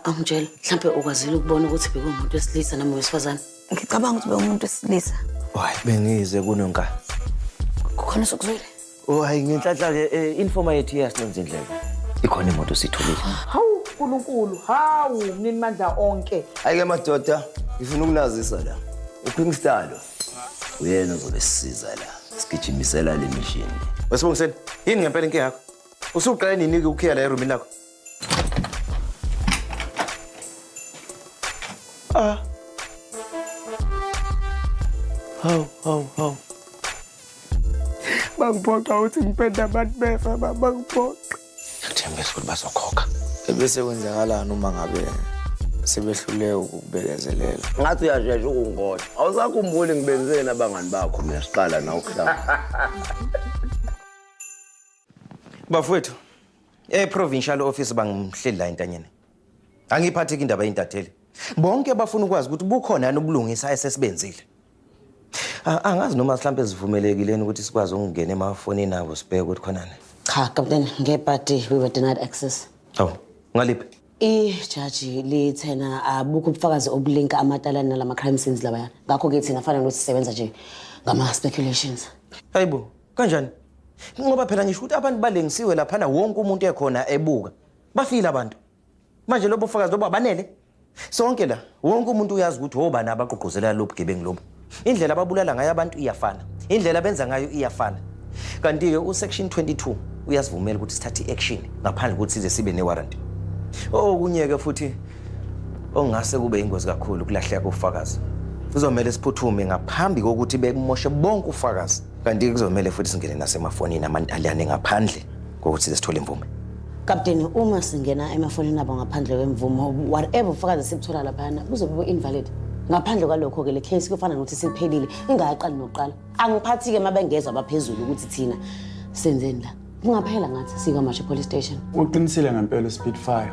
Angitshela, mhlampe ukwazile ukubona ukuthi bekuwumuntu wesilisa noma wesifazane. Ngicabanga ukuthi bekumuntu wesilisa. Hayi bengize kunonka. Kukhona sokuzwile. Hayi ngenhlanhla ke informa yethu yasinenza indlela. Ikhona imoto sithulile. Hawu uNkulunkulu, hawu mnini mandla onke. Ayike madoda, ngifuna ukunazisa la. uPinkstalo uyena ozobe sisiza la. Sigijimisela le mission. Wesibongiseni, yini ngempela inkinga yakho? Usuqala nini ukukhiya la eroomini lakho? Hawu. Bangiphoqa ukuthi ngipende abantu befa bangiphoqa. Ngithembisa ukuthi bazokhokha. Ebese kwenzakalani uma ngabe sebehlule ukubekezelela? Ngathi uyashesha ukungoda. Awusakhumbuli ngibenzeni abangani bakho mina siqala na ukuhlala. Bafowethu, provincial office bangimhleli la entanyeni. Angiphatheki indaba yeintatheli. Bonke bafuna ukwazi ukuthi bukhona yini ubulungisa esesibenzile. Angazi noma mhlambe sivumelekileni ukuthi sikwazi ukungena emafonini abo sibheke ukuthi khonani. Cha, Captain, ngebhadi we were denied access. Awu, ngaliphi? Ijaji lithena abukho ubufakazi obulinka amatalane nalama crime scenes labaya. Ngakho ke thina fanele ukuthi sisebenza nje ngama speculations. Hayibo, kanjani? Ngoba phela ngisho ukuthi abantu balengisiwe lapha na wonke umuntu ekhona ebuka. Bafile abantu. Manje lobo bufakazi lobo abanele. Sonke la wonke umuntu uyazi ukuthi obani abaqoqozela lo bugebengu lobo. Indlela ababulala ngayo abantu iyafana. Indlela benza ngayo iyafana. Kanti ke usection 22 uyasivumela ukuthi sithathe action ngaphandle ukuthi size sibe newarrant. Okunyeke futhi ongase kube ingozi kakhulu kulahleka kofakazi. Kuzomela siphuthume ngaphambi kokuthi bekumoshe bonke ufakazi. Kanti kuzomela futhi singene nasemafonini amantaliyane ngaphandle kokuthi sithole imvume. Captain, uma singena emafonini abo ngaphandle kwemvumo, whatever ufakazi sibuthola lapha kuzobe invalid. Ngaphandle kwalokho ke le case kufana nokuthi siphelile ingaqali noqala. Angiphathi ke mabengezwe abaphezulu ukuthi thina senzeni la. Kungaphela ngathi sikaMashe police station. Uqinisile ngempela Spitfire.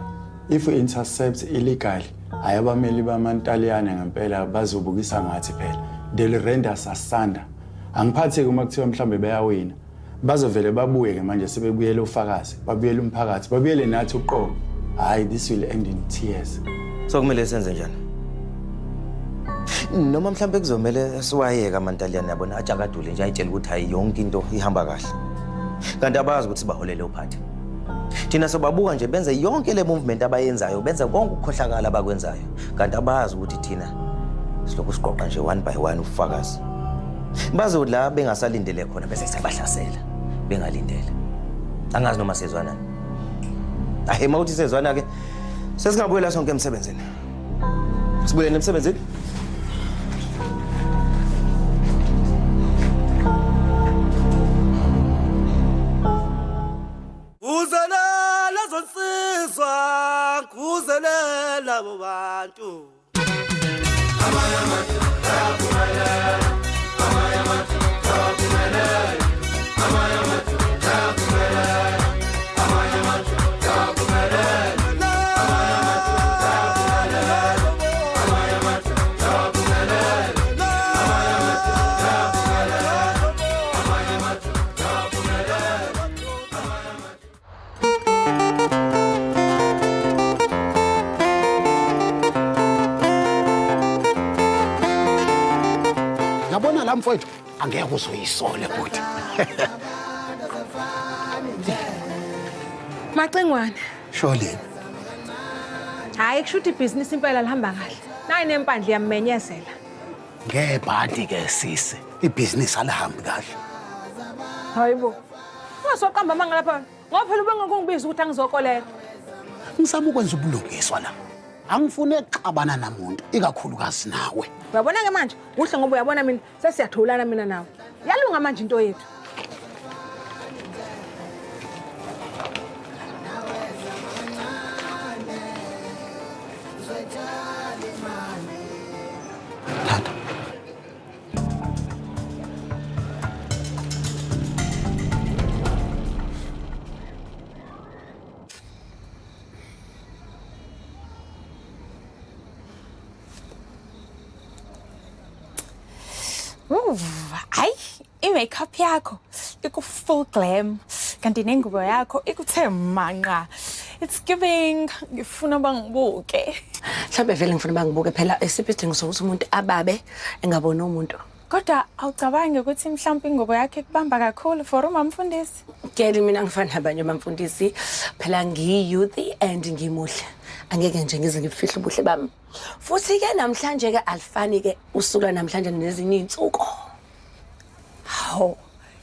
If we intercept illegally, ayabameli bamantaliyane ngempela bazobukisa ngathi phela. They'll render us asunder. Angiphathi ke uma kuthiwa mhlambe bayawina. Bazovele babuye ke manje sebebuyele ufakazi, babuyele umphakathi, babuyele nathi uqobo. Hayi, this will end in tears. So kumele senze njani? Noma mhlambe kuzomela siwayeka amantaliyane yabona ajakadule nje ayitshela ukuthi hayi yonke into ihamba kahle. Kanti abazi ukuthi baholele uphathi. Thina sobabuka nje benze yonke le movement abayenzayo, benze konke ukukhohlakala abakwenzayo. Kanti abazi ukuthi thina silokhu siqoqa nje one by one ufakazi. Bazo la bengasalindele khona bese sebahlasela. Bengalindele. Angazi noma sezwana. Ahe mawuthi sezwana ke sesingabuyela sonke emsebenzini. Sibuyele emsebenzini. Uzelela zonsizwa, kuzelela abo bantu. Yabona la mfowethu angeke uzoyisole futhi. Macengwane. Sholini. Hayi kushuthi ibhizinisi impela lihamba kahle. Nayi nempandla yamenyezela. Ngebhadi ke sisi, ibhizinisi alihambi kahle. Hayibo. Ungasoqamba manga lapha. Ngoba phela ubengakungibiza ukuthi angizokolela. Ngisama ukwenza ubulungiswa la. Angifune ukuxabana namuntu, ikakhulukazi nawe. Uyabona ke manje, uhle ngoba uyabona mina sesiyathulana mina nawe. Yalunga manje into yethu. Tata. Hayi, i-makeup yakho iku full glam kanti nengubo yakho ikuthe manqa. It's giving. Ngifuna bangibuke. Mhlawumbe vele ngifuna bangibuke phela esiphi isidingo sokuthi umuntu ababe engaboni umuntu. Kodwa awucabangi ukuthi mhlawumbe ingubo yakhe kubamba kakhulu for umamfundisi? Kele mina ngifana nabanye abamfundisi phela ngiyi-youth and ngimuhle. Angeke nje ngize ngifihle ubuhle bami. Futhi ke namhlanje ke alifani ke usuku namhlanje nezinye izinsuku. Hawu.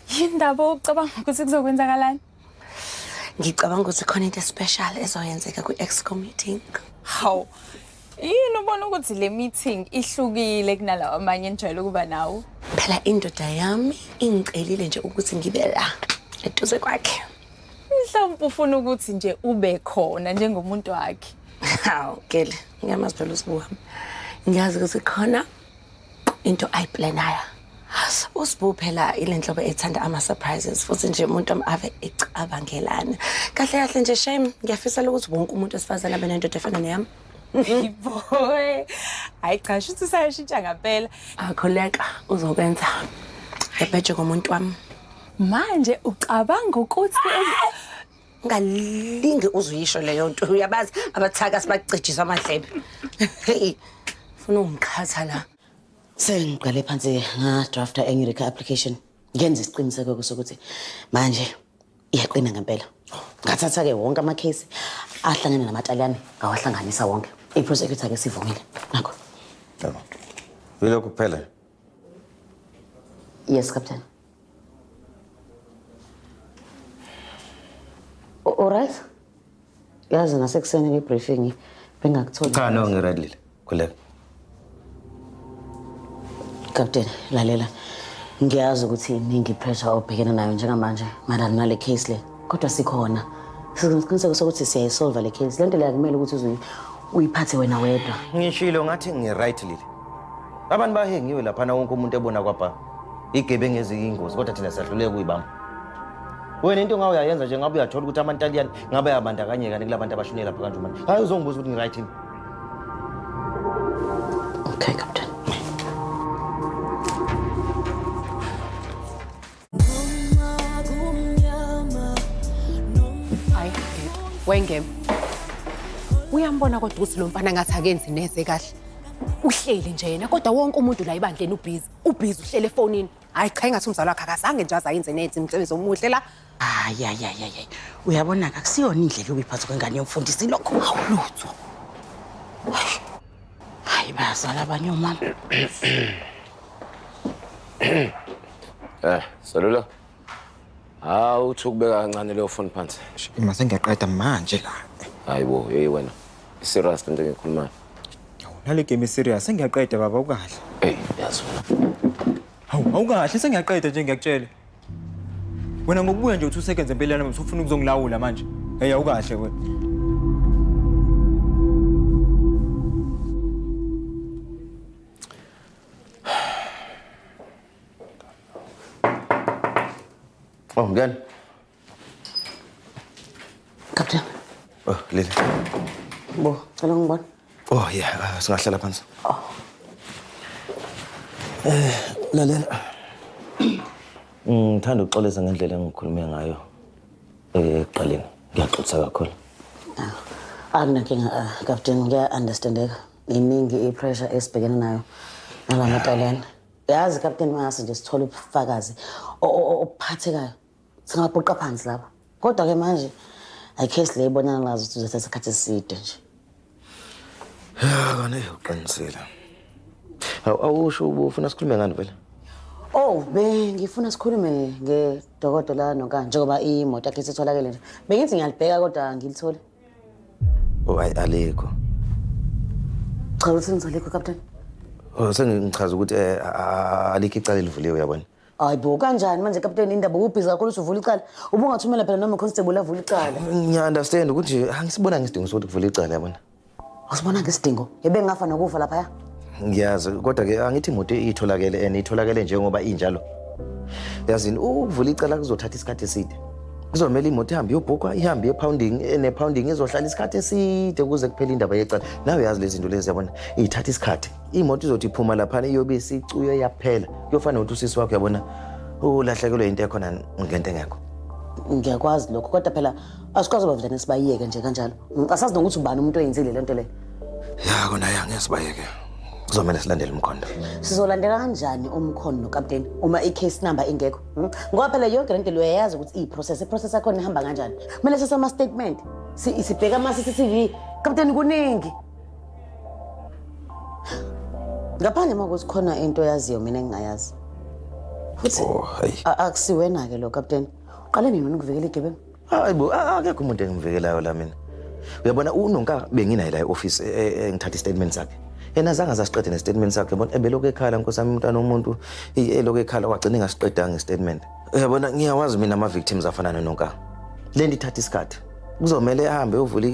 Yindaba ucabanga ukuthi kuzokwenzakalani? Ngicabanga ukuthi khona into special ezoyenzeka ku-exco meeting. Hawu. Yini ubona ukuthi le meeting ihlukile kunalawa amanye enjalo kuba nawo? Phela indoda yami ingicelile nje ukuthi ngibe la eduze kwakhe. Mhlawumbe ufuna ukuthi nje ube khona njengomuntu wakhe. Hawu Kele, ngiyamazi phela usibu wami. Ngiyazi ukuthi khona into ayiplanayo. Usibu phela ile nhlobo ethanda ama-surprises futhi nje umuntu ave ecabangelana. Kahle kahle nje shame ngiyafisa ukuthi wonke umuntu esifazane abe nendoda efana neyami. Boy. Hayi cha shuthi sayashintsha ngempela. Akholeka uzokwenza ebheje komuntu wami. Manje ucabanga ukuthi ngalinge uzuyisho leyo nto uyabazi abathaka sibacijisa amadlebe. Hey ufuna ungikhatha la. Sengiqale phansi nga-drafta enye application. Ngenza isiqiniseko sokuthi manje iyaqina ngempela. Ngathatha-ke wonke amakhesi ahlangene namataliyane ngawahlanganisa wonke. I-prosecutor-ke sivumile. Nakho. Yebo. Yilokhu kuphela. Yes, Captain. Alright. Yazi nasekuseni nge-briefing bengakutholi. Cha no ngiredile. Khuleka. Captain, lalela. Ngiyazi ukuthi iningi pressure obhekene nayo njengamanje madala nale case le. Kodwa sikhona. Siqiniseke sokuthi siyayisolve le case. Lento le akumele ukuthi uyiphathe wena wedwa. Ngishilo ngathi ngiright lile. Abantu bahengiwe lapha na wonke umuntu ebona kwapha. Igebe ngezi ingozi kodwa thina siyahluleka kuyibamba. Wena into ngawe uyayenza nje ngabe uyathola ukuthi amantaliyane ngabe yabandakanyeka nekulabantu abashonela lapha kanje manje. Hayi uzongibuza ukuthi ngiright yini. Okay, Captain. Hayi, wengeme. Uyambona kodwa ukuthi lo mfana ngathi akenzi neze kahle. Uhleli nje yena kodwa wonke umuntu la ibandleni ubhizi uhlele efonini. Hayi cha engathi umzalo wakhe akazange nje azayenze neze umsebenzi omuhle la. Hayi. Uyabona akusiyona indlela yokuyiphatha kwengane yomfundisi lokho awulutho. Hayi bazala abanye umama. Salula. Uthi ukubeka kancane leyo phone phansi. Mase ngiyaqeda manje la. Hayibo, hey wena. Serious into engikhulumayo. Nale game serious sengiyaqeda baba ukahle. Hey, yazi wena. Awukahle sengiyaqeda nje ngiyakutshela. Wena ngokubuya nje 2 seconds empeleni mase ufuna ukuzongilawula manje. Hey awukahle wena. Oh, ngani? Captain. Oh, Lili. Bo, cela ngibona. Oh, yeah, singahlala phansi. Lalela. Ngithanda ukuxolisa ngendlela engikhulume ngayo ekuqaleni. Ngiyaxolisa kakhulu. Akunankinga, Captain, ngiya-understandeka. Iningi i-pressure esibhekene nayo nalamataliyane. Yazi, Captain, mangase nje sithole ubufakazi obuphathekayo. Singabhuqa phansi lapha. Kodwa-ke manje, ayikhethi le ibonana lazo ukuthi uzothatha isikhathi eside nje. Kona uqinisile. Awusho ufuna sikhulume ngani vele? Oh, ngifuna sikhulume ngedokotela nonkani njengoba imoto yakhe isitholakele nje. Bengithi ngiyalibheka kodwa ngilithole. Oh, alikho. Cha ukuthi ngizolikho, Captain. Oh, sengichaza ukuthi alikho icala elivuliwe uyabona. Hayibo kanjani manje Captain indaba ubhizi kakhulu uvula icala. Ubungathumela phela noma constable avula icala. Ngiya-understand ukuthi angisibona ngesidingo sokuthi kuvula icala yabona. Awusibona ngesidingo? Yebe ngafa nokufa lapha. Ngiyazi kodwa ke angithi imoto itholakele itholakele njengoba injalo. Yazini ukuvula icala kuzothatha isikhathi eside. Kuzomela imoto ihambe iyobhukwa ihambe epounding epounding izohlala isikhathi eside kuze kuphele indaba yecala. Nawe yazi lezi zinto lezi yabona ithatha isikhathi. Imoto izothi iphuma lapha iyobe isicuyo yaphela. Kuyofana ukuthi usisi wakho yabona ulahlekelwe into ekhona ngento engekho. Ngiyakwazi lokho kodwa phela asikwazi bavudane sibayeke nje kanjalo. Asazi nokuthi ubani umuntu oyenzile lento le. Ya kona ngiyasibayeke. Kuzomela silandele umkhondo. Sizolandela kanjani umkhondo kapteni uma i-case number ingekho? Ngoba phela yonke lento lo uyayazi ukuthi i-process yakho ihamba kanjani. Kumele sise ama statement. Sibheka ama CCTV. Kapteni kuningi. Ngaphandle makuthi khona into yaziyo mina engingayazi. Futhi akusiwena ke lo kapteni. Uqale nini ukuvikela igebengu? Hayibo, akekho umuntu engimvikelayo la mina. Uyabona uNonka benginayo la e-office engithatha istatement sakhe. Yena azange azasiqede nestatement sakhe bona ebeloko ekhala nkosami umntwana womuntu eloko ekhala wagcina engasiqedanga istatement. Uyabona ngiyawazi mina ama victims afana noNonka. Le nto ithatha isikhathi. Kuzomela ehambe uvule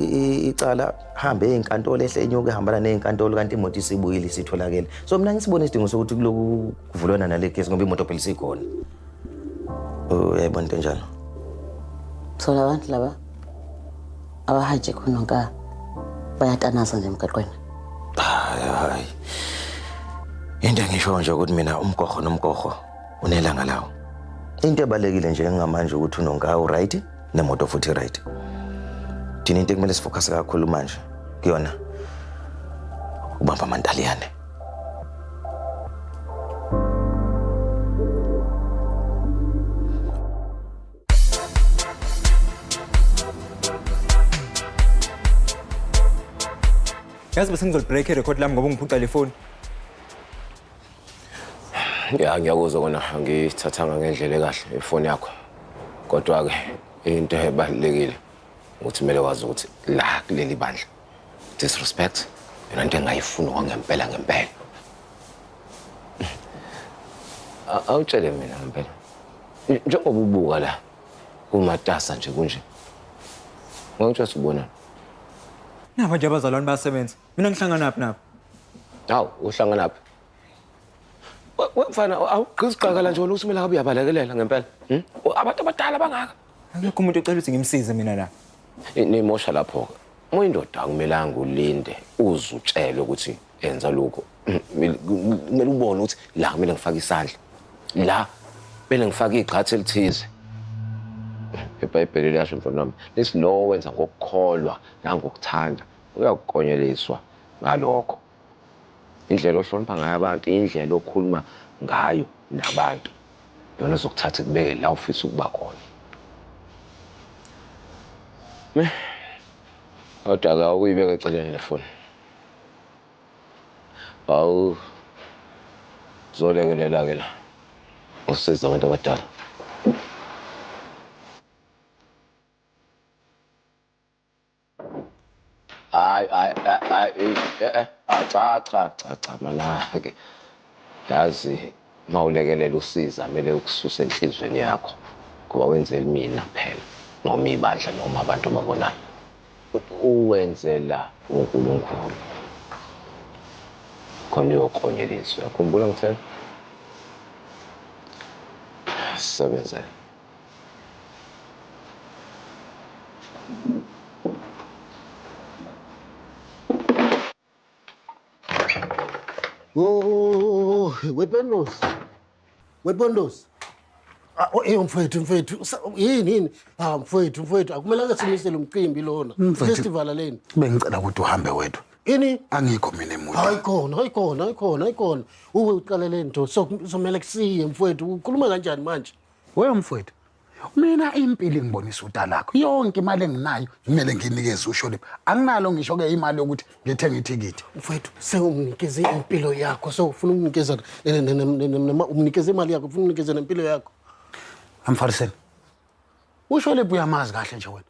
icala, hambe ezinkantolo ehle enyuke ehambana nezinkantolo kanti imoto isibuyile isitholakele. So mina ngisibone isidingo sokuthi kuloku kuvulwana nale case ngoba imoto phela isikhona. Uyayibona into enjalo. Thola abantu laba abahaje khononka bayatanasa nje emgaqweni. Hayi. Into engisho nje ukuthi mina umgogo nomgogo unelanga lawo. Into ebalekile nje ngamanje ukuthi uNonka u right nemoto futhi right. Thina into ekumele sifocus kakhulu manje kuyona ubamba amantaliyane. Yazi bese ngizolibreak irecord lami ngoba ngiphuca le phone. Ya ngiyakuzwa kona ngithathanga ngendlela kahle ifoni yakho. Kodwa ke into ebalekile ukuthi kumele wazi ukuthi la kuleli bandla disrespect yona into engayifuni kwangempela ngempela. Awutshele mina ngempela. Njengoba ubuka la kumatasa nje kunje. Ngawuthi sibona. Naba nje abazalwane bayasebenza. Mina ngihlangana naphi naphi? Hawu, uhlangana naphi? Wemfana awuqhizixakala nje ukuthi kumele ngabe uyabalekelela ngempela. Abantu abadala bangaka. Akekho umuntu ocela ukuthi ngimsize mina la. Nimosha lapho. Muyindoda akumelanga ulinde uzutshele ukuthi enza lokho. Kumele ubone ukuthi la kumele ngifake isandla. La kumele ngifake igxathu elithize. eBhayibheli liyasho mfana wami lesi lo wenza ngokukholwa nangokuthanda uyakukonyeliswa ngalokho indlela ohlonipha ngayo abantu indlela okhuluma ngayo nabantu yona sokuthatha kubeke la ufisa ukuba khona kodwa ukuyibeka eceleni lefoni awu zolekelela ke la usiza abantu abadala cha manake yazi mawulekelela usiza kumele ukususe enhlizweni yakho kuba wenzela mina phela noma ibandla noma abantu babonayo uwenzela uNkulunkulu khona uyokonyeliswa yakhumbula ngithela sebenza Oh, Webondos. Mfowethu. Yini? Mfowethu, akumelanga simisele umcimbi lona. Festival leni. Bengicela ukuthi uhambe wedwa. Ini? Angikho mina emuva. Hayikhona. Uwe uqale lento somele kusiye mfowethu. Ukhuluma kanjani manje? Wewe mfowethu. Mina impilo ngibonisa utalakho. Yonke imali enginayo kumele nginikeze uSholipha. Anginalo ngisho ke imali yokuthi ngithenga ithikithi. Mfowethu, sewumnikeze impilo yakho. Sewufuna ukunikeza umnikeze imali yakho, ufuna unikeze nempilo yakho. Amfariseni. uSholipha uyamazi kahle nje wena.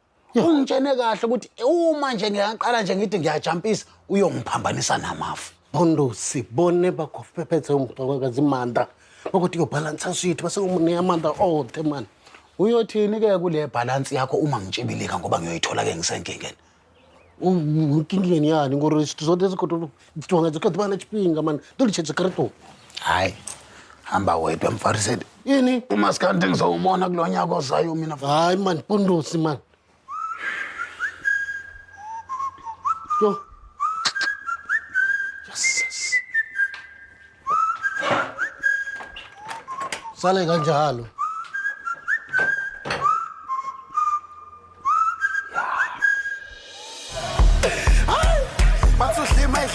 Ungitshene kahle ukuthi uma nje ngiyaqala nje ngithi ngiyajampisa uyongiphambanisa namafu. Bondo sibone bakhophethe umqhaqakazi imanda. Ukuthi yo balance swithu base umne amanda all the man. Uyothini ke kule balance yakho uma ngitshebileka ngoba ngiyoyithola ke ngisenkingeni. Unkingeni yani ngoro zote zikho tshonga zikho bana chipinga man. Tolichetse kreto. Hayi. Hamba wedwa Mfariseni. Yini? Umaskandi ngizowubona kulonyaka ozayo mina. Hayi man, Pondosi man. Yo. Yes. Sale kanjalo.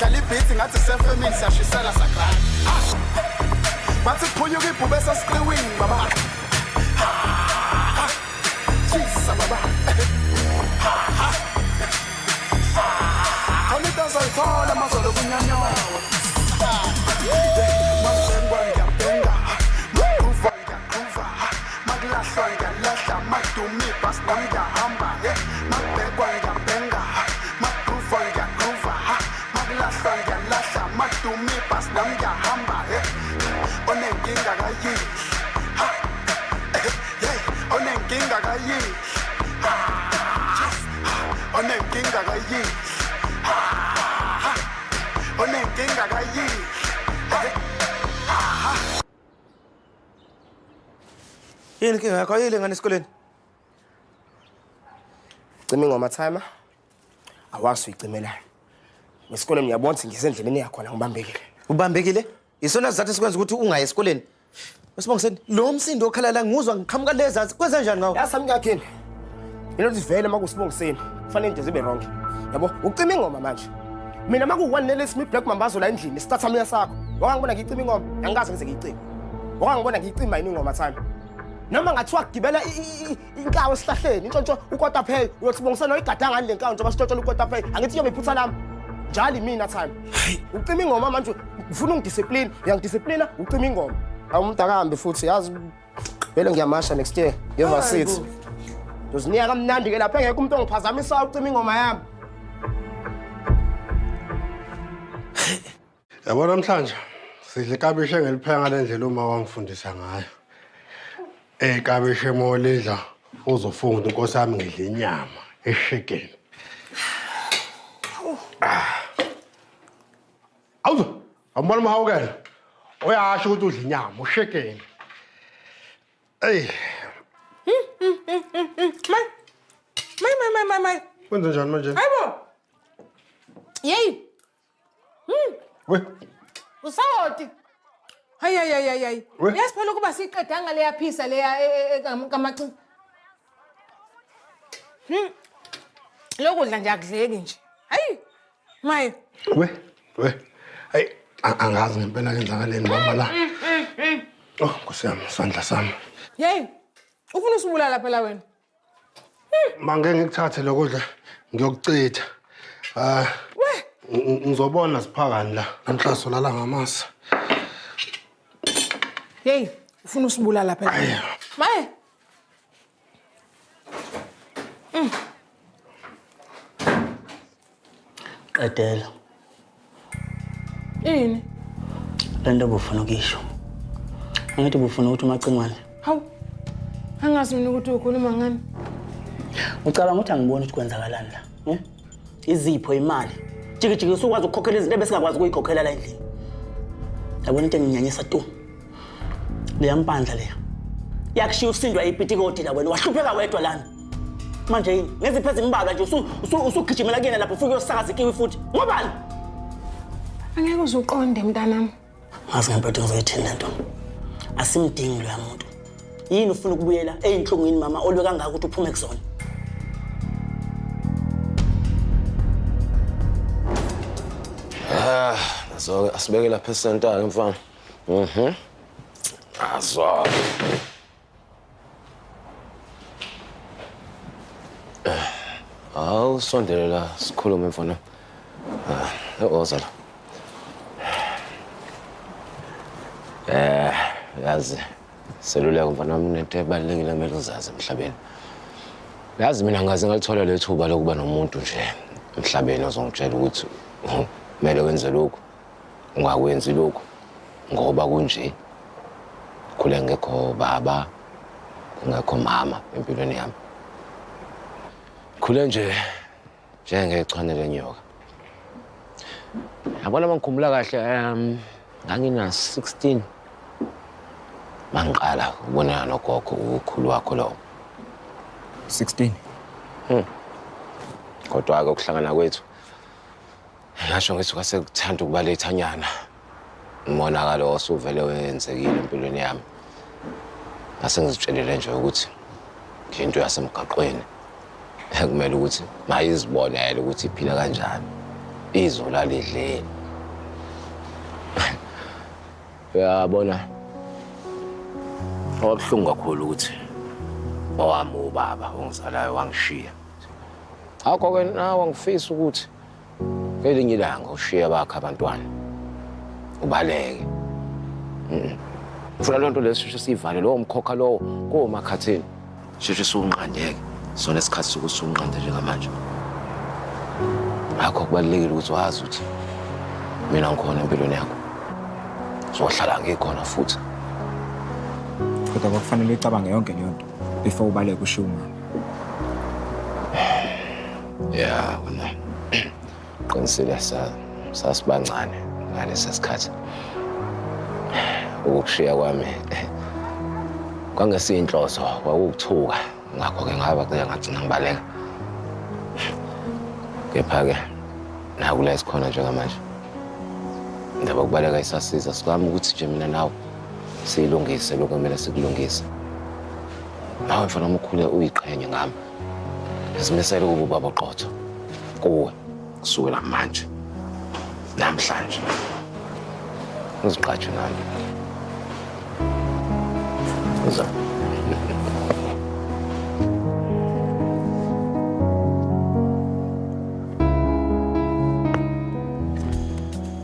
Dlala ibhithi ngathi sefemini siyashisela sagrana. Bathi kuphunyuka ibhube sesiqiwini baba. Jesus baba. Anita zayithola mazolo kunyanyawa. Masengwa ngiyabenga. Makuva ngiyakuva. Makulahla ngiyalahla. Madumi bas ngiyahamba. Mabekwa ngiyabenga. Makuva ngiyakuva. Makulahla ngiyalahla. Madumi bas ngiyahamba. Onenkinga kayi. Onenkinga kayi. Onenkinga kayi. Onenkinga kayi. Yini inkinga yakho ayile ngane esikoleni? Cima ingoma timer. Awazi uyicimela. Esikoleni ngiyabona ukuthi ngisendleleni yakhona ngibambekile. Ubambekile? Isona sizathu sikwenza ukuthi ungayi esikoleni. Masibongiseni, lo msindo okhalala ngizwa ngiqhamuka lezansi kwenza kanjani ngawo? Yasami kakhini. Yinothi vele makusibongiseni. Kufanele into zibe wrong. Yabo, ucima ingoma manje. Mina makuwanele Smith Black Mambazo la endlini, isithatha mina sakho. Wakangibona ngicima ingoma, angikaze ngize ngiyicime. Wakangibona ngiyicima yini ingoma timer. Noma ngathiwa gibela inkawo esihlahleni, intshontsho ukota pay, uyosibongisana oyigadanga ngale nkawo njengoba sitshontshola ukota pay. Angithi yobe iphutha lami. Njalo mina time. Ucima ingoma manje ufuna ungidiscipline, uyangidisciplina ucima ingoma. Awumuntu akahambe futhi yazi vele ngiyamasha next year. Ngevarsity. Uzinika kamnandi ke lapha engeke umuntu ongiphazamisa ucima ingoma yami. Yabona namhlanje sidle kabishe ngelipheka ngalendlela uma wangifundisa ngayo. Kabishe molidla uzofunda inkosi yami ngidla inyama eshekeni. Awuzo, ambona mahawukela. Uyasho ukuthi udla inyama ushekeni. May. Kwenza njani manje? Hayibo. Yey. We. Usawoti. Hayi. Yasiphela ukuba siqedanga leya phisa leya kamaci. Lokudla nje akudleki nje. Hayi. Maye. We. Hey, angazi ngempela kenzakaleni baba la. Oh, kusiyami sandla sami. Yey. Ufuna usibulala phela wena? Mange ngikuthathe lokudla ngiyokucitha. Ngizobona siphakani la. Namhlaso lala ngamasa. Yey, ufuna usibulala phela. Maye. Qedela. Yini? Lento bufuna ukisho. Angithi bufuna ukuthi umacingwane. Hawu. Angazi mina ukuthi ukhuluma ngani. Ucabanga ukuthi angiboni ukuthi kwenzakalani la. Izipho imali. Jikijiki usukwazi ukukhokhela izinto ebesingakwazi ukuyikhokhela la endlini. Yabona into enginyanyisa tu. Leya mpandla leya. Yakushiya usindwa ipitikoti la wena wahlupheka wedwa lana. Manje yini? Ngeziphi ezimbalwa nje usugijimela kuyena lapho ufike uyosakaza ikiwi futhi. Ngobani? Angeke uzuqonde mntanami. Ngazi ngempethu ngizoyithini lento. Asimdingi lo muntu. Yini ufuna ukubuyela eyinhlungwini mama olwe kangaka ukuthi uphume kuzona? So asibeke lapha esentala mfana. Azwa. Sondele la sikhulume mfana. Ozala. Yazi seluleko mfana wami nento ebalekile kumele uzazi emhlabeni. Yazi mina ngaze ngalithola lethuba lokuba nomuntu nje emhlabeni ozongitshela ukuthi kumele wenze lokho ungakwenzi lokho ngoba kunje khule ngekho baba ngekho mama empilweni yami khule nje njengechwane lenyoka yabona mangikhumbula kahle ngangina 16 mangiqala ubonana nogogo ukhulu wakho lo 16 kodwa ke ukuhlangana kwethu ngasho ngithi kwasekuthanda ukubalethanyana umonakalo osuvele wenzekile empilweni yami ngase ngizitshelele nje ukuthi into yasemgaqweni ekumele ukuthi mayizibonele ukuthi iphila kanjani izolala idleni Uyabona. Okuhlungu kakhulu ukuthi owami ubaba ongizalayo wangishiya. Akho-ke nawe angifisa ukuthi ngelinye ilanga ushiye bakhe abantwana. Ubaleke. Ufuna lonto lesisho sivale lowo mkhokha lowo komakhathini. Sheshe sunqandeke. Sona isikhathi sokusunqanda njengamanje. Akho kubalekile ukuthi wazi ukuthi mina ngikhona empilweni yakho. Sohlala ngikhona futhi. Kodwa kufanele icabange yonke leyo nto before ubaleke ushiye uma. Yeah, wena. Qinisile sasibancane ngalesa sikhathi. Ukushiya kwami kwangesiyinhloso kwakuthuka ngakho-ke ngaba ngagcina ngibaleka. Kepha-ke nakula esikhona njengamanje. Ndaba kubaleka isasiza sikami ukuthi nje mina nawe siyilungise lokho kumele sikulungise. Nawe mfana omkhulu uyiqhenye ngami. Simisele kuba ubaba oqotho kuwe kusukela manje namhlanje. Uziqhatshe nami. Uza.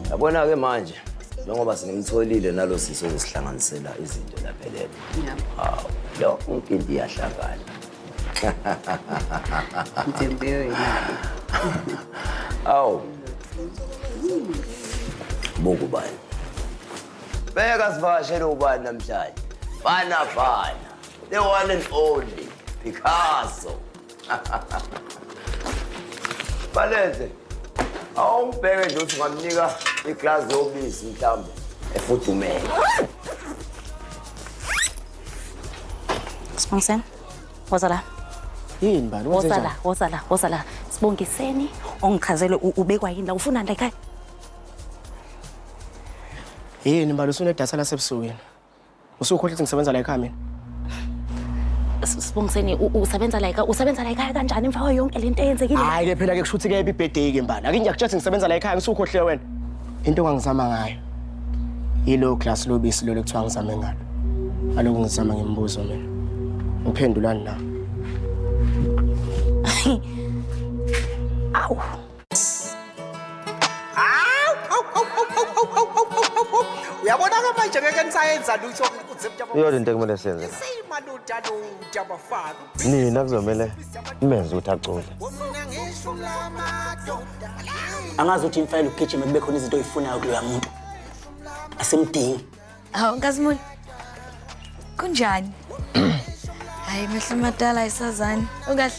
Yabona-ke manje njengoba singimtholile nalo siso sihlanganisela izinto laphelele. Hawu, yonke into iyahlangana. Awu. Buku bani. Beka sivakashele ubani namhlanje. Fana. The one and only Picasso. Baleze. Awumbheke nje uthi ngamnika iglass yobisi mhlawumbe efudumele. Sibongiseni. Woza la. Yini bani? Woza la. Sibongiseni ongichazele ubekwa yini la ufuna la ekhaya? Yini bani usune data lasebusukwini? Usukhohle ukuthi ngisebenza la ekhaya mina. Sibongiseni usebenza la ekhaya kanjani emva kwayo yonke lento eyenzekile? Hayi ke phela ke kushuthi ke ibirthday ke mbala. Ake ngiyakutshela ngisebenza la ekhaya ngisukhohle wena. Into ongizama ngayo. Yilo glass lobisi lo lekuthiwa ngizame ngalo. Aloku ngizama ngimbuzo mina. Uphendulani na? Awu. Uyabona ke manje ngeke nisayenza lutho Iyona into ekumele siyenze. Nina kuzomela nimenze ukuthi acule. Angazi ukuthi imfayile ugijima kube khona izinto oyifunayo kuloya muntu. Asemdingi. Hawu Nkazimuli. Kunjani? Hayi mehla madala isazani. Ukahle.